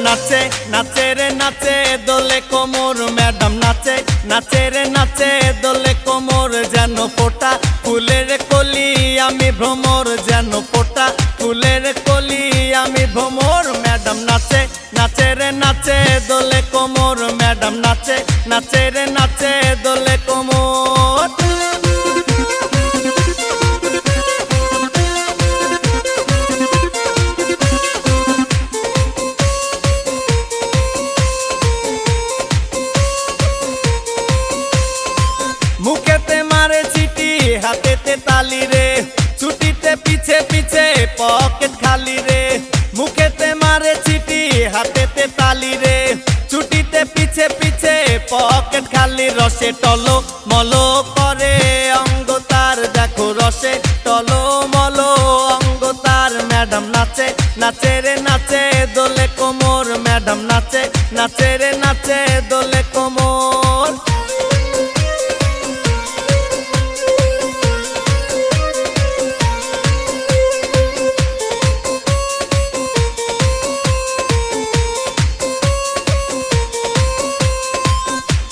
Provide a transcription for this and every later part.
নাচে নাচে রে নাচে দোলে কোমর ম্যাডাম নাচে নাচে রে নাচে দোলে কোমর যেন ফোটা ফুলের কলি আমি ভ্রমর যেন ফোটা ফুলের কলি আমি ভ্রমর ম্যাডাম নাচে নাচে রে নাচে দোলে কোমর ম্যাডাম নাচে নাচে রে নাচে দোলে কোমর। মুখেতে মারে চিঠি হাতেতে তালি রে ছুটিতে পিছে পিছে পকেট খালি রে মুখেতে মারে চিঠি হাতেতে তালি রে ছুটিতে পিছে পিছে পকেট খালি রসে টলো মলো করে অঙ্গ তার দেখো রসে টলো মলো অঙ্গ তার ম্যাডাম নাচে নাচে রে নাচে দোলে কোমর ম্যাডাম নাচে নাচে রে নাচে দোলে কোমর।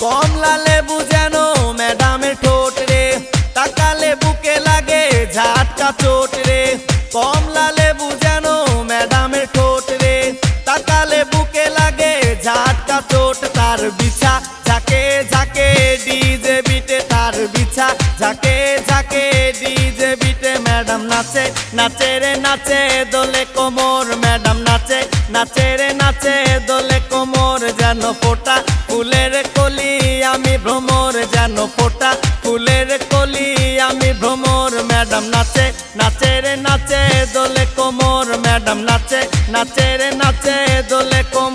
কমলা লেবু যেন ম্যাডামের ঠোঁট রে তাকালে বুকে লাগে ঝাটকা চোট রে কমলা লেবু যেন ম্যাডামের ঠোঁট রে তাকালে বুকে লাগে ঝাটকা চোট তার বিছা ঝাঁকে ঝাঁকে ডিজে বিটে তার বিছা ঝাঁকে ঝাঁকে ডিজে বিটে ম্যাডাম নাচে নাচে রে নাচে দোলে কোমর ম্যাডাম নাচে নাচে রে নাচে দোলে কোমর যেন ফোটা ফুলের কলি আমি ভ্রমর যেন ফোটা ফুলের কলি আমি ভ্রমর ম্যাডাম নাচে নাচে রে নাচে দোলে কোমর ম্যাডাম নাচে নাচে রে নাচে দোলে কোমর।